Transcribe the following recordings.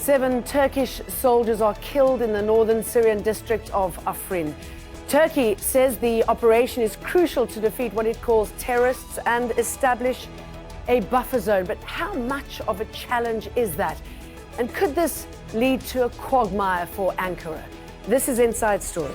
7 Turkish soldiers are killed in the northern Syrian district of Afrin. Turkey says the operation is crucial to defeat what it calls terrorists and establish a buffer zone. But how much of a challenge is that? And could this lead to a quagmire for Ankara? This is Inside Story.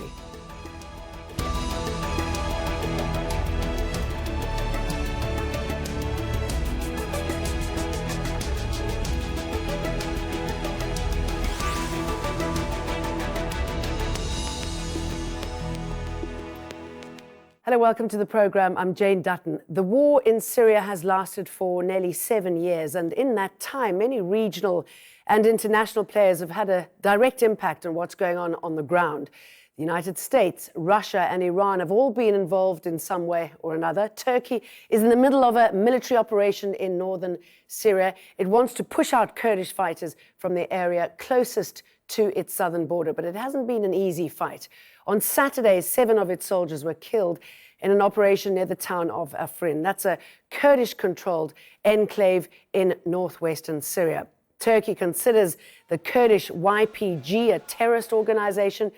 Hello, welcome to the program. I'm Jane Dutton. The war in Syria has lasted for nearly 7 years, and in that time, many regional and international players have had a direct impact on what's going on the ground. The United States, Russia, and Iran have all been involved in some way or another. Turkey is in the middle of a military operation in northern Syria. It wants to push out Kurdish fighters from the area closest to its southern border, but it hasn't been an easy fight. On Saturday, 7 of its soldiers were killed in an operation near the town of Afrin. That's a Kurdish-controlled enclave in northwestern Syria. Turkey considers the Kurdish YPG a terrorist organization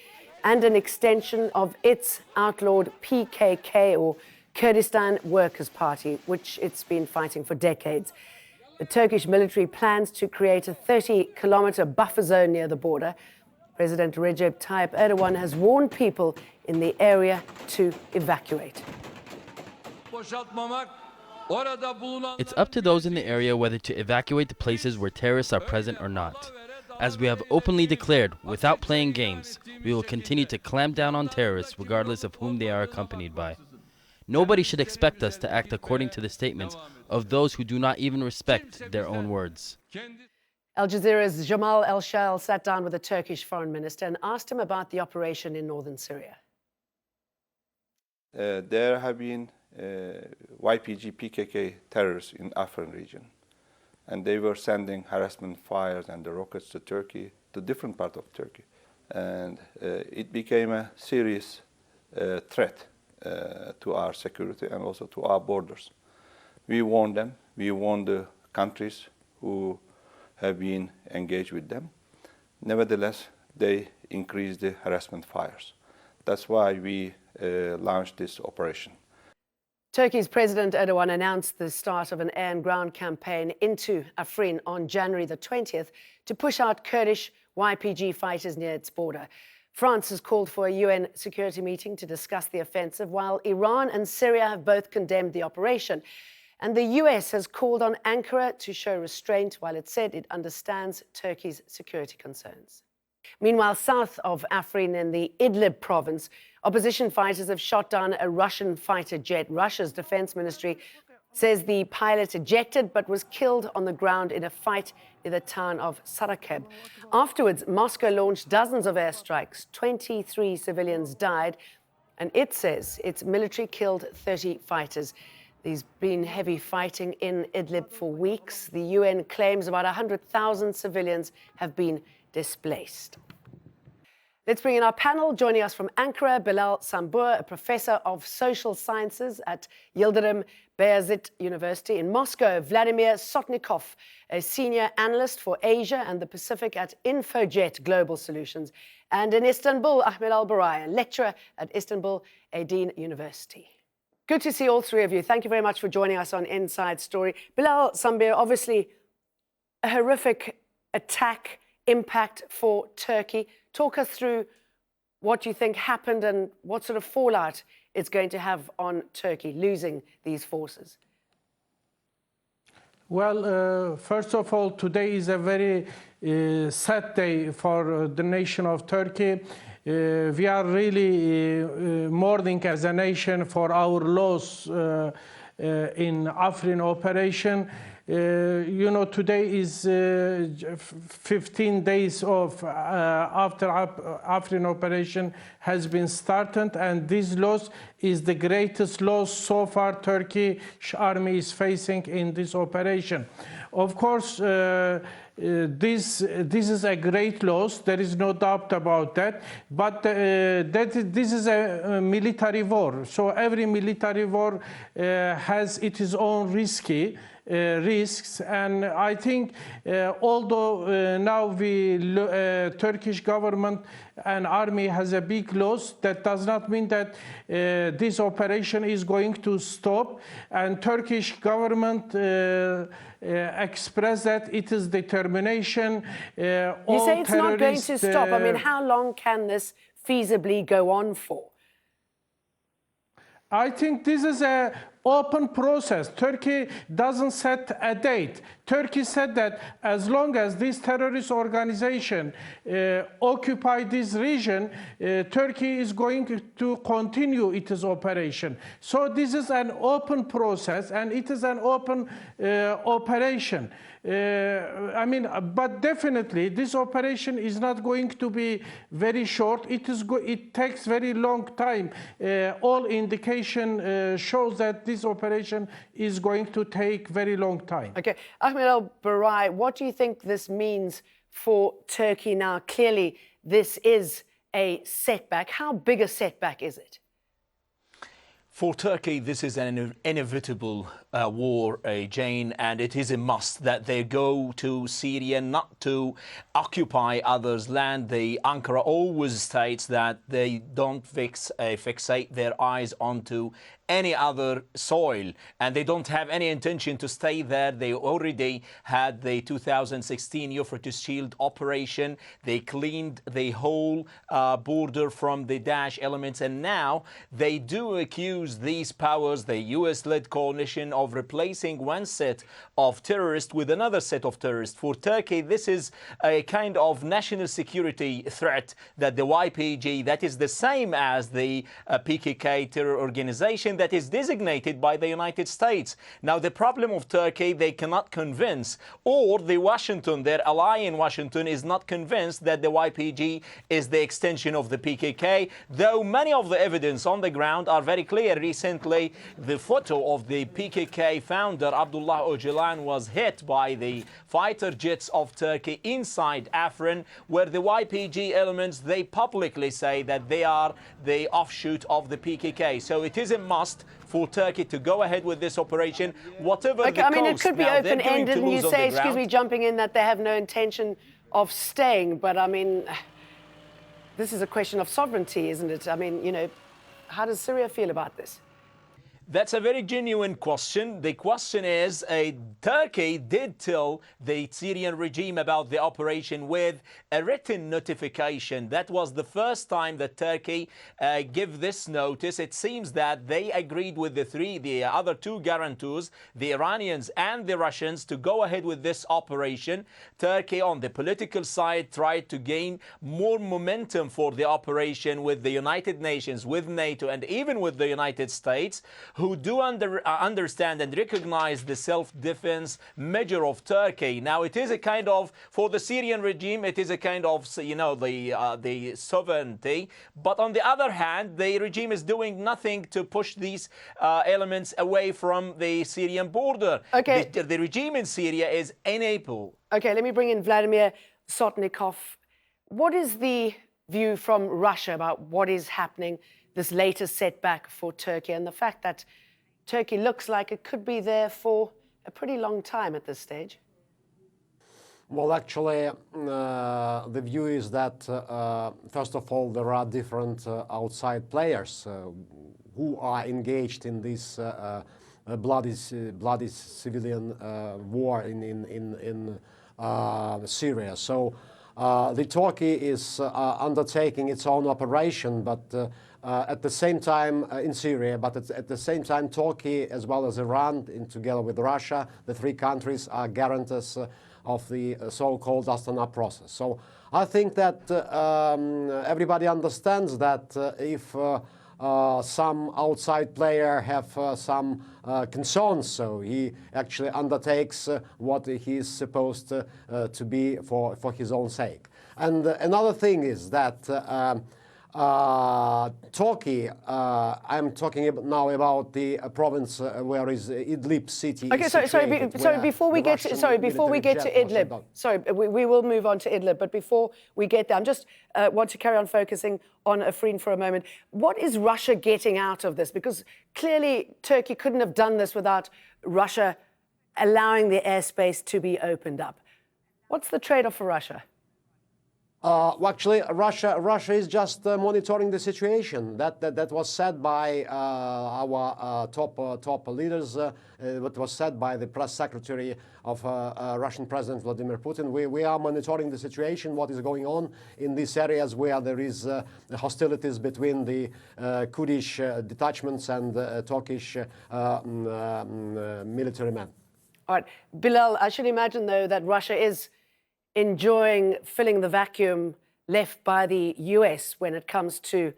and an extension of its outlawed PKK, or Kurdistan Workers Party, which it's been fighting for decades. The Turkish military plans to create a 30-kilometer buffer zone near the border. President Recep Tayyip Erdogan has warned people in the area to evacuate. It's up to those in the area whether to evacuate the places where terrorists are present or not. As we have openly declared, without playing games, we will continue to clamp down on terrorists regardless of whom they are accompanied by. Nobody should expect us to act according to the statements of those who do not even respect their own words. Al Jazeera's Jamal El-Shal sat down with the Turkish foreign minister and asked him about the operation in northern Syria. There have been YPG PKK terrorists in Afrin region, and they were sending harassment fires and the rockets to Turkey, to different parts of Turkey. And it became a serious threat to our security and also to our borders. We warned them, we warned the countries who have been engaged with them. Nevertheless, they increased the harassment fires. That's why we launched this operation. Turkey's President Erdogan announced the start of an air and ground campaign into Afrin on January the 20th to push out Kurdish YPG fighters near its border. France has called for a UN security meeting to discuss the offensive, while Iran and Syria have both condemned the operation. And the US has called on Ankara to show restraint, while it said it understands Turkey's security concerns. Meanwhile, south of Afrin in the Idlib province, opposition fighters have shot down a Russian fighter jet. Russia's defense ministry says the pilot ejected but was killed on the ground in a fight in the town of Sarakeb. Afterwards, Moscow launched dozens of airstrikes. 23 civilians died, and it says its military killed 30 fighters. There's been heavy fighting in Idlib for weeks. The UN claims about 100,000 civilians have been displaced. Let's bring in our panel. Joining us from Ankara, Bilal Sambur, a professor of social sciences at Yildirim Beyazıt University. In Moscow, Vladimir Sotnikov, a senior analyst for Asia and the Pacific at Infojet Global Solutions. And in Istanbul, Ahmed Al-Barai, a lecturer at Istanbul Eydin University. Good to see all three of you. Thank you very much for joining us on Inside Story. Bilal Sambur, obviously a horrific attack, impact for Turkey. Talk us through what you think happened and what sort of fallout it's going to have on Turkey, losing these forces. Well, first of all, today is a very sad day for the nation of Turkey. We are really mourning as a nation for our loss in Afrin operation. You know, today is 15 days of after Afrin operation has been started, and this loss is the greatest loss so far Turkish army is facing in this operation. Of course, this is a great loss. There is no doubt about that. But this is a military war. So every military war has its own risky. risks. And I think although now Turkish government and army has a big loss, that does not mean that this operation is going to stop. And Turkish government expressed that it is determination. You say it's not going to stop. I mean, how long can this feasibly go on for? I think this is an open process. Turkey doesn't set a date. Turkey said that as long as this terrorist organization occupy this region, Turkey is going to continue its operation. So this is an open process, and it is an open operation. I mean, but definitely this operation is not going to be very short. It takes very long time. All indication shows that this operation is going to take very long time. Okay, Ahmed al-Barai, what do you think this means for Turkey now? Clearly, this is a setback. How big a setback is it? For Turkey, this is an inevitable war, Jane, and it is a must that they go to Syria not to occupy others' land. Ankara always states that they don't fixate their eyes onto any other soil, and they don't have any intention to stay there. They already had the 2016 Euphrates Shield operation. They cleaned the whole border from the Daesh elements, and now they do accuse these powers, the US-led coalition, of replacing one set of terrorists with another set of terrorists. For Turkey, this is a kind of national security threat that the YPG, that is the same as the PKK terror organization, that is designated by the United States. Now, the problem of Turkey, they cannot convince, or their ally in Washington is not convinced that the YPG is the extension of the PKK, though many of the evidence on the ground are very clear. Recently, the photo of the PKK founder, Abdullah Öcalan, was hit by the fighter jets of Turkey inside Afrin, where the YPG elements, they publicly say that they are the offshoot of the PKK. So it is a must for Turkey to go ahead with this operation, whatever the cost. I mean, it could be open-ended, and you say, excuse me, jumping in, that they have no intention of staying. But, I mean, this is a question of sovereignty, isn't it? I mean, you know, how does Syria feel about this? That's a very genuine question. The question is, Turkey did tell the Syrian regime about the operation with a written notification. That was the first time that Turkey gave this notice. It seems that they agreed with the other two guarantors, the Iranians and the Russians, to go ahead with this operation. Turkey, on the political side, tried to gain more momentum for the operation with the United Nations, with NATO, and even with the United States, who do understand and recognize the self-defense measure of Turkey. Now, it is a kind of, for the Syrian regime, it is a kind of, you know, the sovereignty. But on the other hand, the regime is doing nothing to push these elements away from the Syrian border. Okay. The regime in Syria is unable. Okay, let me bring in Vladimir Sotnikov. What is the view from Russia about what is happening, this latest setback for Turkey, and the fact that Turkey looks like it could be there for a pretty long time at this stage? Well, actually, the view is that, first of all, there are different outside players who are engaged in this bloody civilian war in Syria. So the Turkey is undertaking its own operation, but at the same time in Syria, but at the same time Turkey as well as Iran, together with Russia, the three countries are guarantors of the so-called Astana process. So I think that everybody understands that if some outside player have some concerns, so he actually undertakes what he is supposed to be for his own sake. And another thing is that Turkey, I'm talking now about the province where is Idlib city. Okay, before we get to Idlib, we will move on to Idlib, but before we get there, I just want to carry on focusing on Afrin for a moment. What is Russia getting out of this? Because clearly Turkey couldn't have done this without Russia allowing the airspace to be opened up. What's the trade-off for Russia? Well, actually, Russia is just monitoring the situation. That was said by our top leaders. What was said by the press secretary of Russian President Vladimir Putin. We are monitoring the situation, what is going on in these areas where there is hostilities between the Kurdish detachments and Turkish military men. All right, Bilal, I should imagine, though, that Russia is enjoying filling the vacuum left by the US when it comes to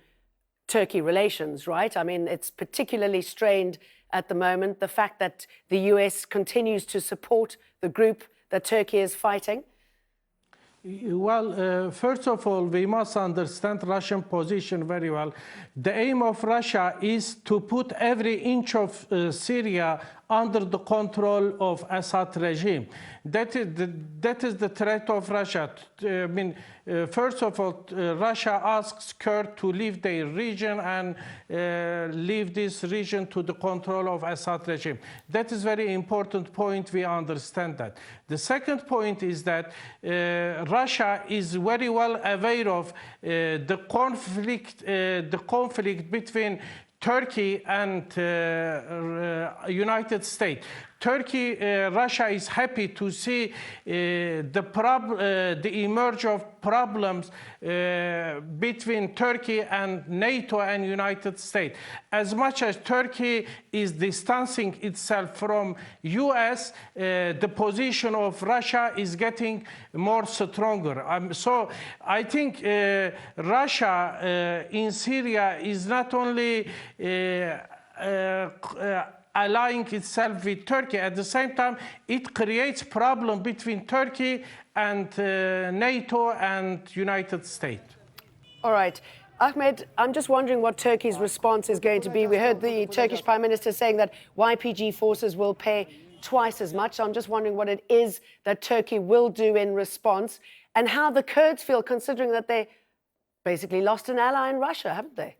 Turkey relations, right? I mean, it's particularly strained at the moment, the fact that the US continues to support the group that Turkey is fighting. Well, first of all, we must understand Russian position very well. The aim of Russia is to put every inch of Syria under the control of Assad regime. That is the threat of Russia. I mean, first of all, Russia asks Kurds to leave their region and leave this region to the control of Assad regime. That is very important point. We understand that. The second point is that Russia is very well aware of the conflict between Turkey and United States. Russia is happy to see the emerge of problems between Turkey and NATO and United States. As much as Turkey is distancing itself from US, the position of Russia is getting more stronger. So I think Russia in Syria is not only allying itself with Turkey. At the same time, it creates problem between Turkey and NATO and United States. All right. Ahmed, I'm just wondering what Turkey's response is going to be. We heard the Turkish Prime Minister saying that YPG forces will pay twice as much. So I'm just wondering what it is that Turkey will do in response and how the Kurds feel, considering that they basically lost an ally in Russia, haven't they?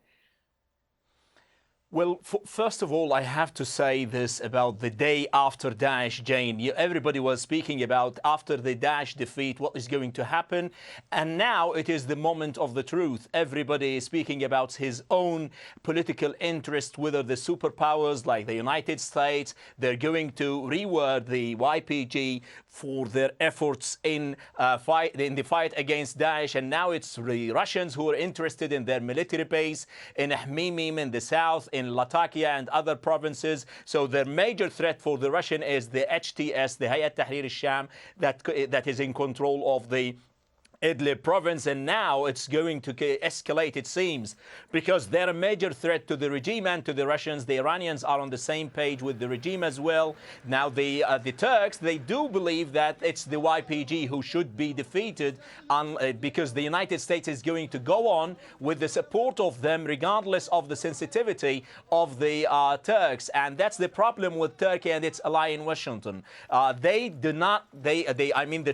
Well, first of all, I have to say this about the day after Daesh, Jane. Everybody was speaking about after the Daesh defeat, what is going to happen. And now it is the moment of the truth. Everybody is speaking about his own political interest, whether the superpowers like the United States, they're going to reward the YPG for their efforts in the fight against Daesh. And now it's the Russians who are interested in their military base in Hmimim in the south, in Latakia and other provinces. So their major threat for the Russian is the HTS, the Hayat Tahrir al-Sham, that is in control of the Idlib province, and now it's going to escalate, it seems, because they're a major threat to the regime and to the Russians. The Iranians are on the same page with the regime as well. Now the Turks, they do believe that it's the YPG who should be defeated because the United States is going to go on with the support of them regardless of the sensitivity of the Turks, and that's the problem with Turkey and its ally in Washington. The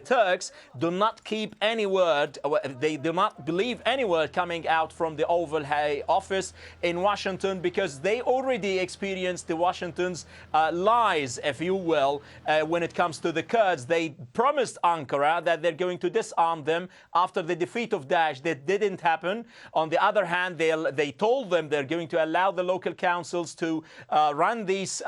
Turks do not keep any word, they do not believe any word coming out from the Oval Office in Washington, because they already experienced the Washington's lies, if you will, when it comes to the Kurds. They promised Ankara that they're going to disarm them after the defeat of Daesh. That didn't happen. On the other hand, they told them they're going to allow the local councils to run these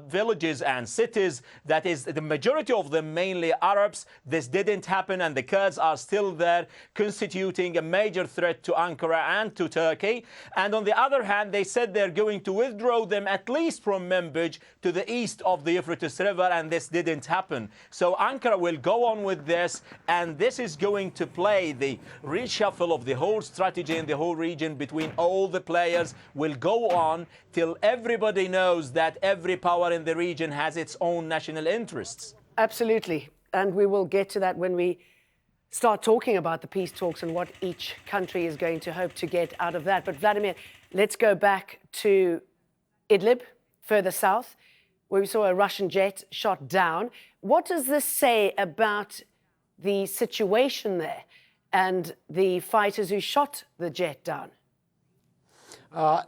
villages and cities, that is the majority of them mainly Arabs. This didn't happen, and the Kurds are still there, constituting a major threat to Ankara and to Turkey. And on the other hand, they said they're going to withdraw them at least from Manbij to the east of the Euphrates River, and this didn't happen. So Ankara will go on with this, and this is going to play the reshuffle of the whole strategy in the whole region between all the players will go on till everybody knows that every power in the region has its own national interests. Absolutely. And we will get to that when we start talking about the peace talks and what each country is going to hope to get out of that. But Vladimir, let's go back to Idlib, further south, where we saw a Russian jet shot down. What does this say about the situation there and the fighters who shot the jet down?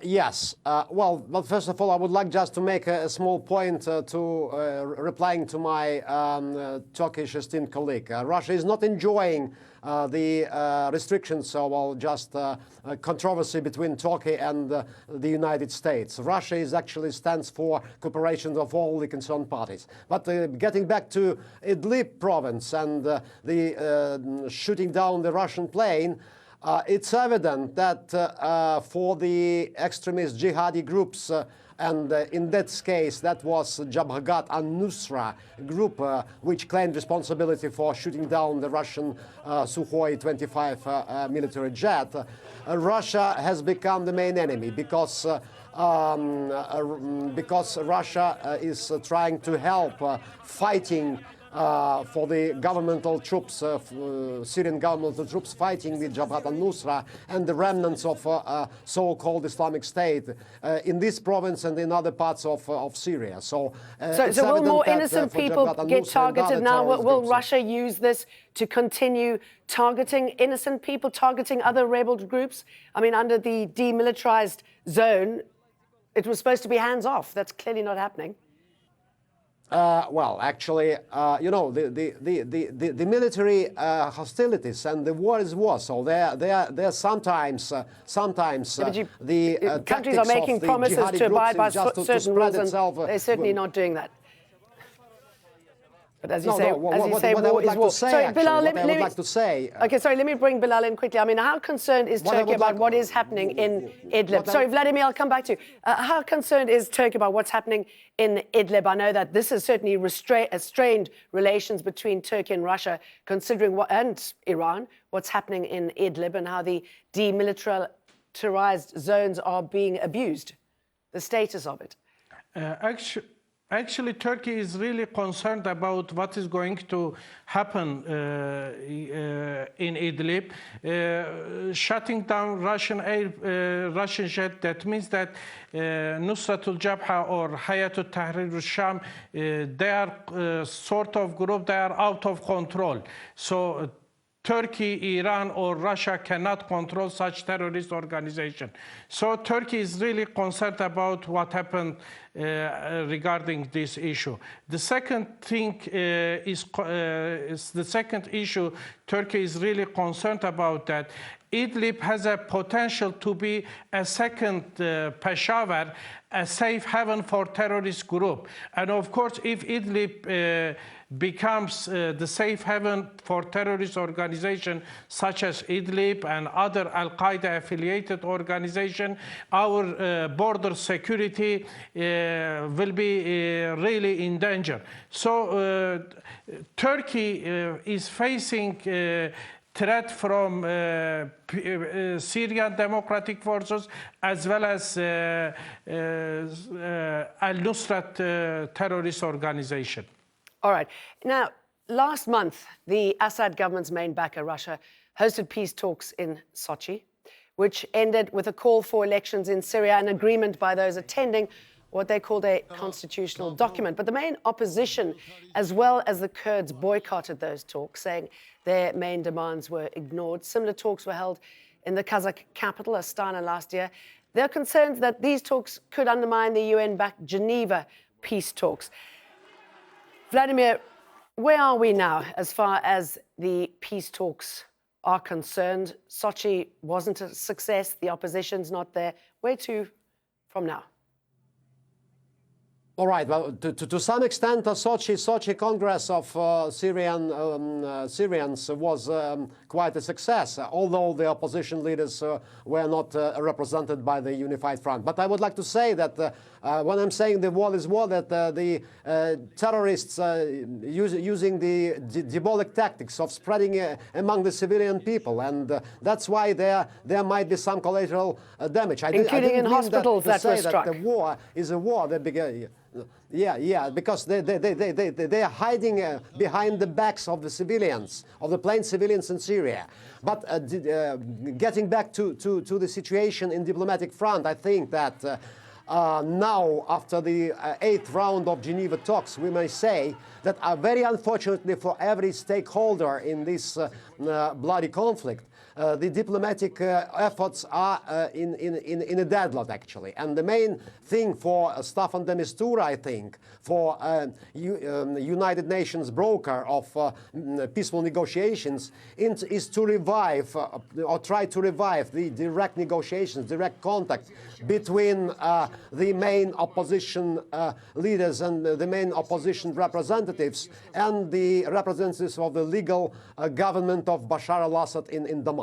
Yes. Well, first of all, I would like just to make a small point replying to my Turkish esteemed colleague. Russia is not enjoying the restrictions or just controversy between Turkey and the United States. Russia actually stands for cooperation of all the concerned parties. But getting back to Idlib province and the shooting down the Russian plane, it's evident that for the extremist jihadi groups, and in that case, that was Jabhat al-Nusra group, which claimed responsibility for shooting down the Russian Sukhoi 25 military jet. Russia has become the main enemy because Russia is trying to help fighting for the governmental troops, Syrian governmental troops fighting with Jabhat al-Nusra and the remnants of so-called Islamic State in this province and in other parts of Syria. So will more innocent people get targeted now? Will Russia use this to continue targeting innocent people, targeting other rebel groups? I mean, under the demilitarized zone, it was supposed to be hands off. That's clearly not happening. Well, actually, you know, the military hostilities and the war is war. So they're sometimes the countries are making promises to abide by certain rules, and they're certainly not doing that. But as you say, war is war. Sorry, Bilal, let me bring Bilal in quickly. I mean, how concerned is Turkey about what is happening in Idlib? Sorry, Vladimir, I'll come back to you. How concerned is Turkey about what's happening in Idlib? I know that this has certainly strained relations between Turkey and Russia, considering and Iran, what's happening in Idlib and how the demilitarized zones are being abused, the status of it. Actually, Turkey is really concerned about what is going to happen in Idlib. Shutting down Russian jet, that means that Nusratul Jabha or Hayatul Tahrir al-Sham, they are sort of group, they are out of control. So Turkey, Iran, or Russia cannot control such terrorist organization. So Turkey is really concerned about what happened regarding this issue. The second thing is the second issue Turkey is really concerned about, that Idlib has a potential to be a second Peshawar, a safe haven for terrorist group. And of course, if Idlib becomes the safe haven for terrorist organizations such as Idlib and other Al-Qaeda affiliated organizations, our border security will be really in danger. So Turkey is facing threat from Syrian Democratic Forces as well as Al-Nusrat terrorist organization. All right. Now, last month, the Assad government's main backer, Russia, hosted peace talks in Sochi, which ended with a call for elections in Syria, an agreement by those attending what they called a constitutional document. But the main opposition, as well as the Kurds, boycotted those talks, saying their main demands were ignored. Similar talks were held in the Kazakh capital, Astana, last year. There are concerns that these talks could undermine the UN-backed Geneva peace talks. Vladimir, where are we now as far as the peace talks are concerned? Sochi wasn't a success. The opposition's not there. Where to from now? All right. Well, to some extent, the Sochi Congress of Syrians was quite a success, although the opposition leaders were not represented by the Unified Front. But I would like to say that when I'm saying the war is war, that the terrorists using the diabolic tactics of spreading among the civilian people, and that's why there might be some collateral damage. Including in hospitals that were struck. That the war is a war that began. Yeah, because they are hiding behind the backs of the civilians, of the plain civilians in Syria. But getting back to the situation in diplomatic front, I think that now, after the 8th round of Geneva talks, we may say that very unfortunately for every stakeholder in this bloody conflict, the diplomatic efforts are in a deadlock, actually. And the main thing for Staffan de Mistura, I think, for United Nations broker of peaceful negotiations, is to revive or try to revive the direct negotiations, direct contact between the main opposition leaders and the main opposition representatives and the representatives of the legal government of Bashar al-Assad in Damascus.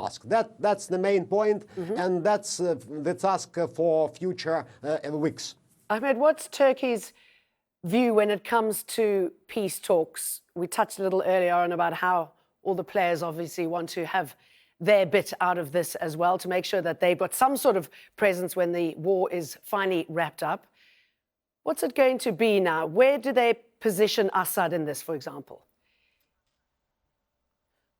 That's the main point, and that's the task for future weeks. Ahmed, what's Turkey's view when it comes to peace talks? We touched a little earlier on about how all the players obviously want to have their bit out of this as well, to make sure that they've got some sort of presence when the war is finally wrapped up. What's it going to be now? Where do they position Assad in this, for example?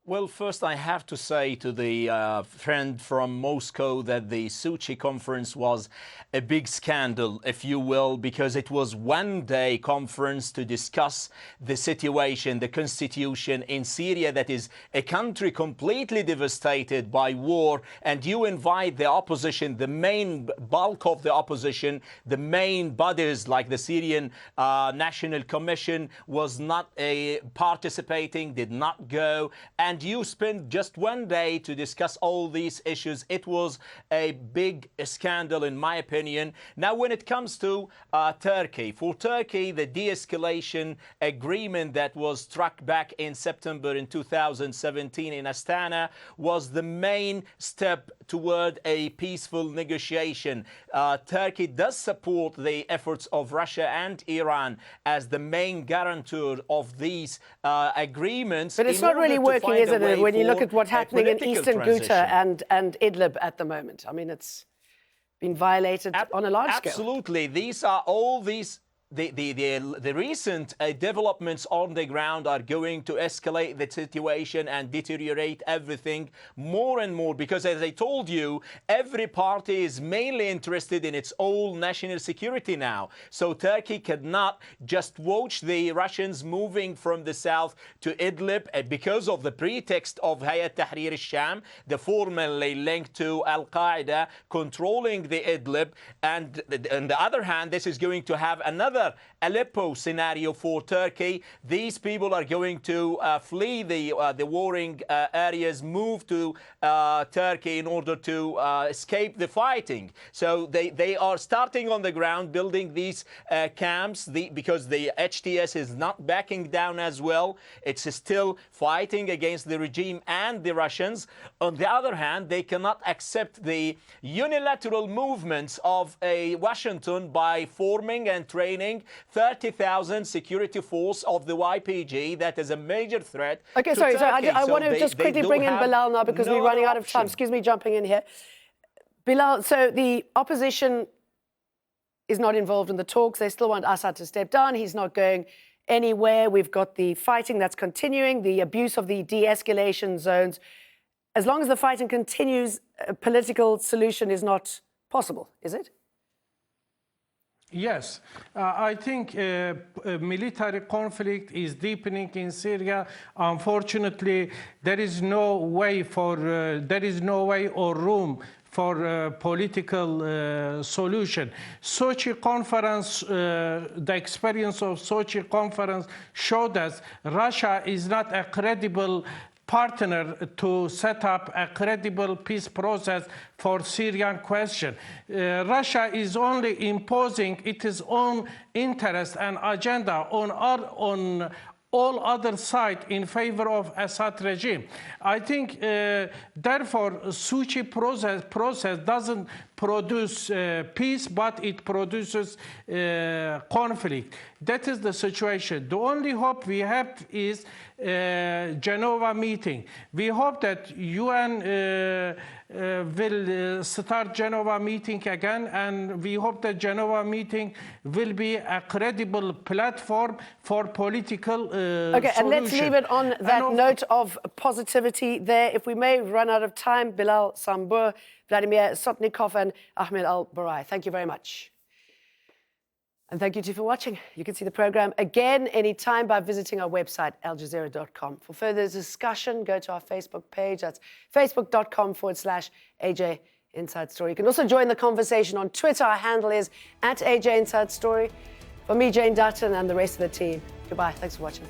Well, first I have to say to the friend from Moscow that the Sochi conference was a big scandal, if you will, because it was one-day conference to discuss the situation, the constitution in Syria, that is a country completely devastated by war, and you invite the opposition, the main bulk of the opposition, the main bodies like the Syrian National Commission was not participating, did not go, and you spent just one day to discuss all these issues. It was a big scandal, in my opinion. Now, when it comes to Turkey, for Turkey, the de-escalation agreement that was struck back in September in 2017 in Astana was the main step toward a peaceful negotiation. Turkey does support the efforts of Russia and Iran as the main guarantor of these agreements. But it's not really working, is it, when you look at what's happening in eastern Ghouta and Idlib at the moment? I mean, it's been violated on a large scale. Absolutely. These are all these... The recent developments on the ground are going to escalate the situation and deteriorate everything more and more, because, as I told you, every party is mainly interested in its own national security now. So Turkey cannot just watch the Russians moving from the south to Idlib because of the pretext of Hayat Tahrir al-Sham, the formerly linked to Al-Qaeda, controlling the Idlib. And on the other hand, this is going to have another Aleppo scenario for Turkey. These people are going to flee the warring areas, move to Turkey in order to escape the fighting. So they are starting on the ground, building these camps, because the HTS is not backing down as well. It's still fighting against the regime and the Russians. On the other hand, they cannot accept the unilateral movements of Washington by forming and training 30,000 security force of the YPG. That is a major threat. Okay, sorry. I want to just quickly bring in Bilal now, because we're running out of time. Excuse me, jumping in here. Bilal, so the opposition is not involved in the talks. They still want Assad to step down. He's not going anywhere. We've got the fighting that's continuing, the abuse of the de-escalation zones. As long as the fighting continues, a political solution is not possible, is it? Yes, I think military conflict is deepening in Syria. Unfortunately, there is no way or room for a political solution. Sochi conference, the experience of Sochi conference showed us Russia is not a credible partner to set up a credible peace process for Syrian question. Russia is only imposing its own interest and agenda on all other sides in favor of Assad regime. I think, therefore, Sochi process doesn't produce peace, but it produces conflict. That is the situation. The only hope we have is Geneva meeting. We hope that UN will start Geneva meeting again, and we hope that Geneva meeting will be a credible platform for political Okay, and let's leave it on that note of positivity there. If we may run out of time, Bilal Sambur, Vladimir Sotnikov and Ahmed Al-Barai, thank you very much. And thank you too for watching. You can see the program again anytime by visiting our website, aljazeera.com. For further discussion, go to our Facebook page. That's facebook.com/AJ Inside Story. You can also join the conversation on Twitter. Our handle is @AJ Inside Story. For me, Jane Dutton, and the rest of the team, goodbye. Thanks for watching.